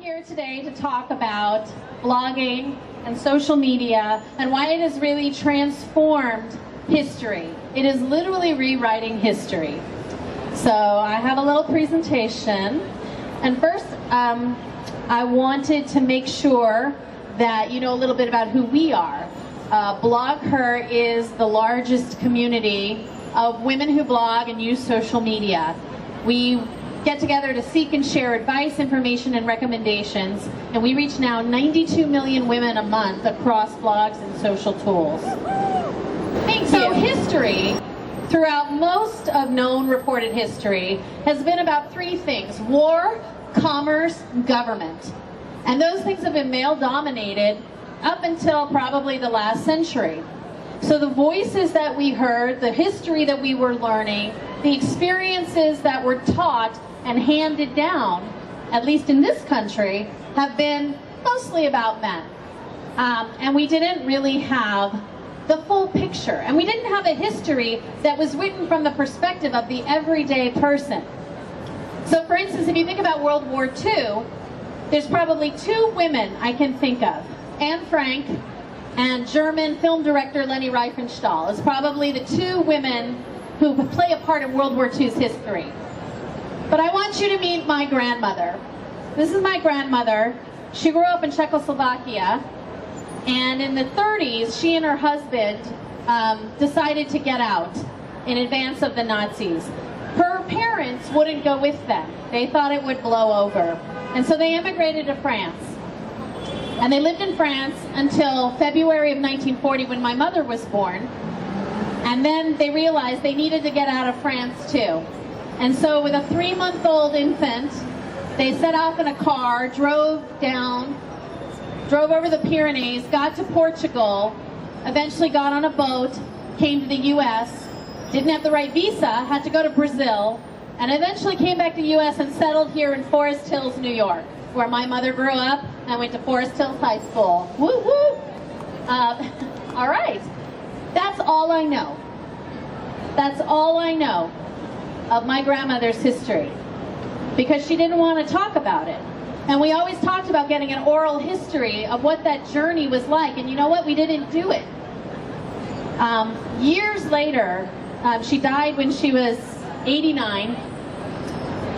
here today to talk about blogging and social media and why it has really transformed history. It is literally rewriting history. So I have a little presentation, and first I wanted to make sure that you know a little bit about who we are. Blogher is the largest community of women who blog and use social media. We get together to seek and share advice, information, and recommendations, and we reach now 92 million women a month across blogs and social tools. So history, throughout most of known reported history, has been about three things: war, commerce, government. And those things have been male-dominated up until probably the last century. So the voices that we heard, the history that we were learning, the experiences that were taught and handed down, at least in this country, have been mostly about men. And we didn't really have the full picture. And we didn't have a history that was written from the perspective of the everyday person. So for instance, if you think about World War II, there's probably two women I can think of. Anne Frank and German film director Leni Riefenstahl is probably the two women who play a part in World War II's history. But I want you to meet my grandmother. This is my grandmother. She grew up in Czechoslovakia, and in the 30s, she and her husband decided to get out in advance of the Nazis. Her parents wouldn't go with them. They thought it would blow over. And so they immigrated to France. And they lived in France until February of 1940 when my mother was born. And then they realized they needed to get out of France too. And so with a 3-month-old infant, they set off in a car, drove over the Pyrenees, got to Portugal, eventually got on a boat, came to the US, didn't have the right visa, had to go to Brazil, and eventually came back to the US and settled here in Forest Hills, New York, where my mother grew up. I went to Forest Hills High School. Woo woo! All right, that's all I know. That's all I know of my grandmother's history, because she didn't want to talk about it. And we always talked about getting an oral history of what that journey was like, and you know what? We didn't do it. Years later, she died when she was 89.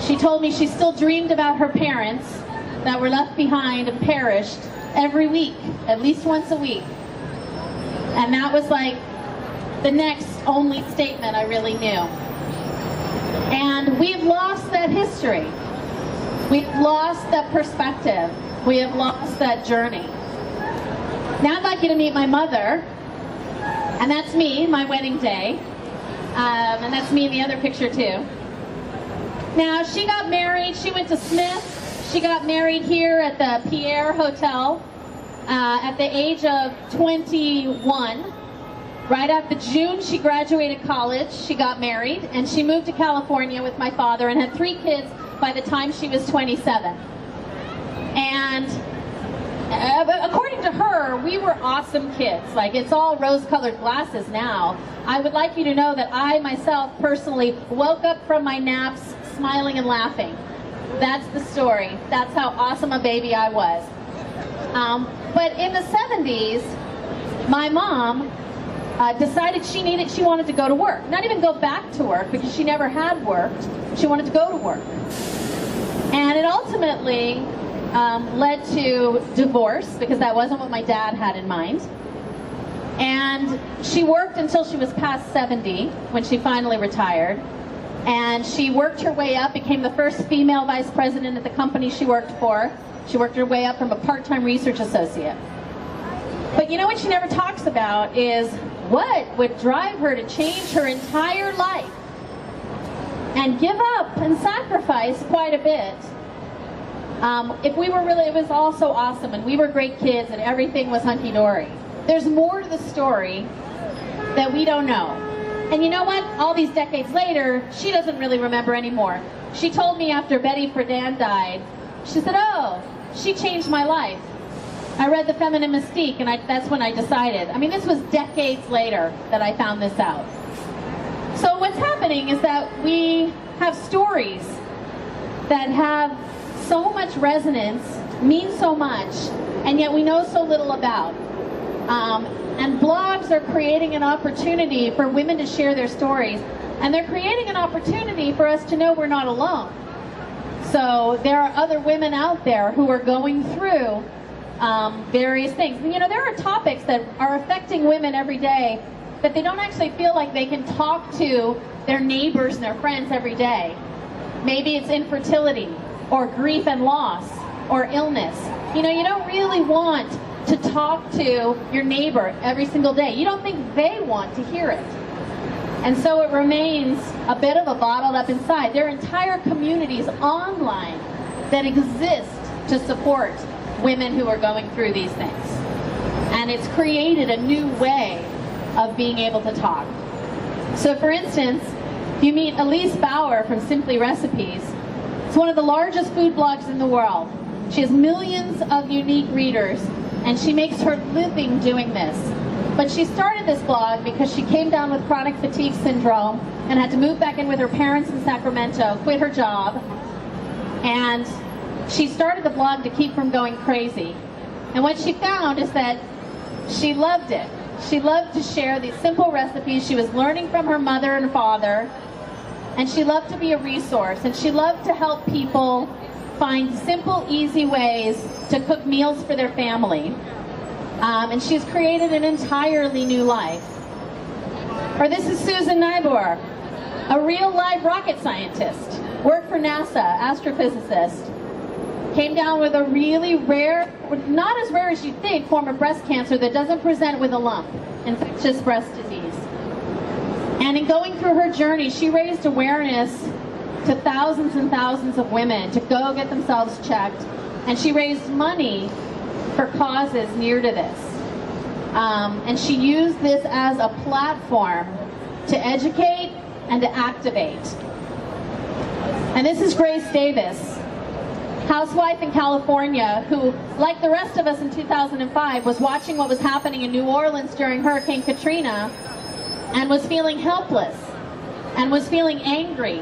She told me she still dreamed about her parents that were left behind and perished every week, at least once a week. And that was like the next only statement I really knew. And we've lost that history. We've lost that perspective. We have lost that journey. Now I'd like you to meet my mother, and that's me, my wedding day. And that's me in the other picture too. Now she got married, she went to Smith. She got married here at the Pierre Hotel at the age of 21. Right after June, she graduated college, she got married, and she moved to California with my father and had 3 kids by the time she was 27. And according to her, we were awesome kids. Like, it's all rose-colored glasses now. I would like you to know that I myself personally woke up from my naps smiling and laughing. That's the story. That's how awesome a baby I was. But in the 70s, my mom decided she wanted to go to work. Not even go back to work, because she never had worked. She wanted to go to work. And it ultimately led to divorce, because that wasn't what my dad had in mind. And she worked until she was past 70, when she finally retired. And she worked her way up, became the first female vice president at the company she worked for. She worked her way up from a part-time research associate. But you know what she never talks about is what would drive her to change her entire life and give up and sacrifice quite a bit. It was all so awesome, and we were great kids, and everything was hunky-dory. There's more to the story that we don't know. And you know what? All these decades later, she doesn't really remember anymore. She told me after Betty Friedan died, she said, "Oh, she changed my life. I read The Feminine Mystique, and that's when I decided." I mean, this was decades later that I found this out. So what's happening is that we have stories that have so much resonance mean so much, and yet we know so little about. And blogs are creating an opportunity for women to share their stories, and they're creating an opportunity for us to know we're not alone. So there are other women out there who are going through various things. You know, there are topics that are affecting women every day that they don't actually feel like they can talk to their neighbors and their friends every day. Maybe it's infertility, or grief and loss, or illness. You know, you don't really want to talk to your neighbor every single day. You don't think they want to hear it. And so it remains a bit of a bottled up inside. There are entire communities online that exist to support women who are going through these things. And it's created a new way of being able to talk. So for instance, if you meet Elise Bauer from Simply Recipes, it's one of the largest food blogs in the world. She has millions of unique readers, and she makes her living doing this. But she started this blog because she came down with chronic fatigue syndrome and had to move back in with her parents in Sacramento, quit her job, and she started the blog to keep from going crazy. And what she found is that she loved it. She loved to share these simple recipes she was learning from her mother and father, and she loved to be a resource, and she loved to help people find simple, easy ways to cook meals for their family. And she's created an entirely new life. Or this is Susan Niebuhr, a real live rocket scientist, worked for NASA, astrophysicist. Came down with a really rare, not as rare as you'd think, form of breast cancer that doesn't present with a lump, infectious breast disease. And in going through her journey, she raised awareness to thousands and thousands of women to go get themselves checked. And she raised money for causes near to this. And she used this as a platform to educate and to activate. And this is Grace Davis, housewife in California, who, like the rest of us in 2005, was watching what was happening in New Orleans during Hurricane Katrina and was feeling helpless and was feeling angry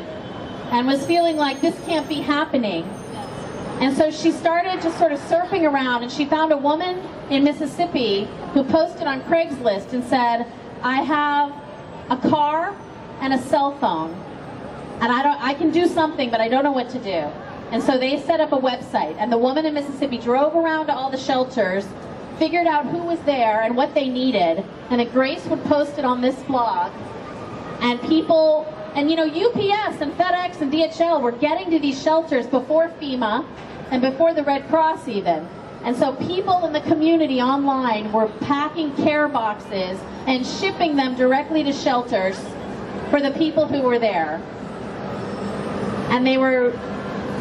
and was feeling like this can't be happening. And so she started just sort of surfing around, and she found a woman in Mississippi who posted on Craigslist and said, I have a car and a cell phone, and I can do something, but I don't know what to do. And so they set up a website, and the woman in Mississippi drove around to all the shelters, figured out who was there and what they needed, and then Grace would post it on this blog. And people, and you know, UPS and FedEx and DHL were getting to these shelters before FEMA and before the Red Cross even. And so people in the community online were packing care boxes and shipping them directly to shelters for the people who were there. And they were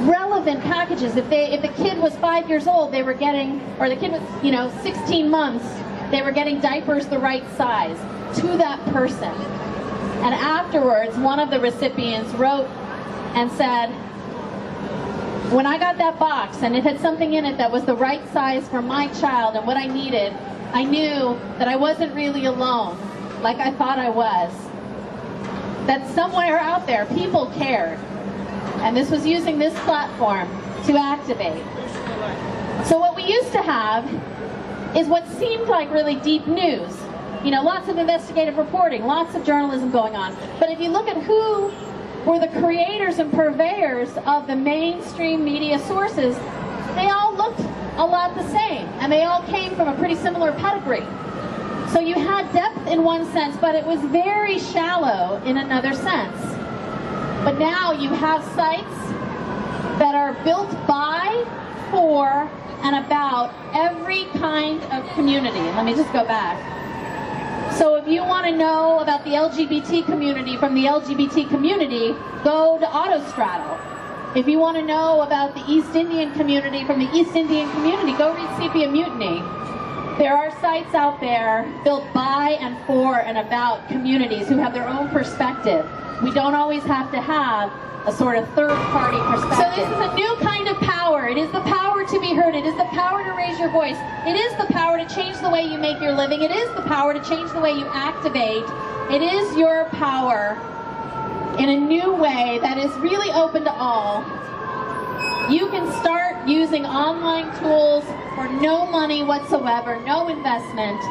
relevant packages. If the kid was 5 years old, they were getting, or the kid was, 16 months, they were getting diapers the right size to that person. And afterwards, one of the recipients wrote and said, when I got that box and it had something in it that was the right size for my child and what I needed, I knew that I wasn't really alone like I thought I was. That somewhere out there, people cared. And this was using this platform to activate. So what we used to have is what seemed like really deep news. Lots of investigative reporting, lots of journalism going on. But if you look at who were the creators and purveyors of the mainstream media sources, they all looked a lot the same. And they all came from a pretty similar pedigree. So you had depth in one sense, but it was very shallow in another sense. But now you have sites that are built by, for, and about every kind of community. Let me just go back. So if you want to know about the LGBT community from the LGBT community, go to Autostraddle. If you want to know about the East Indian community from the East Indian community, go read Sepia Mutiny. There are sites out there built by and for and about communities who have their own perspective. We don't always have to have a sort of third-party perspective. So this is a new kind of power. It is the power to be heard. It is the power to raise your voice. It is the power to change the way you make your living. It is the power to change the way you activate. It is your power in a new way that is really open to all. You can start using online tools for no money whatsoever, no investment,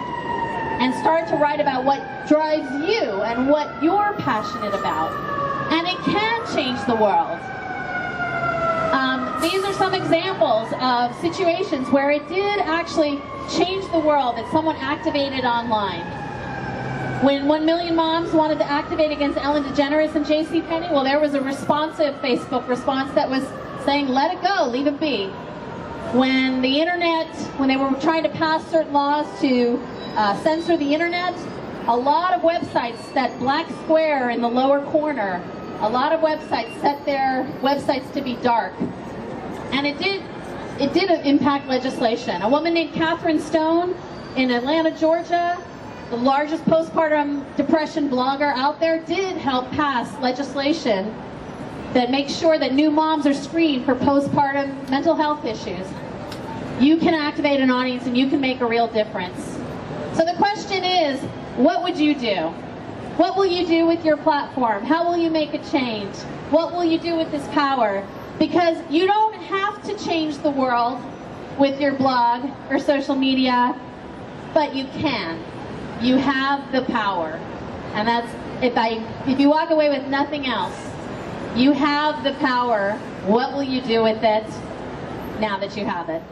and start to write about what drives you and what you're passionate about. And it can change the world. These are some examples of situations where it did actually change the world that someone activated online. When 1 Million Moms wanted to activate against Ellen DeGeneres and JCPenney, well, there was a responsive Facebook response that was saying, let it go, leave it be. When the internet, when they were trying to pass certain laws to censor the internet, a lot of websites, that black square in the lower corner, a lot of websites set their websites to be dark. And it did impact legislation. A woman named Catherine Stone in Atlanta, Georgia, the largest postpartum depression blogger out there, did help pass legislation that makes sure that new moms are screened for postpartum mental health issues. You can activate an audience and you can make a real difference. So the question is, what would you do? What will you do with your platform? How will you make a change? What will you do with this power? Because you don't have to change the world with your blog or social media, but you can. You have the power. And that's, if you walk away with nothing else, you have the power. What will you do with it now that you have it?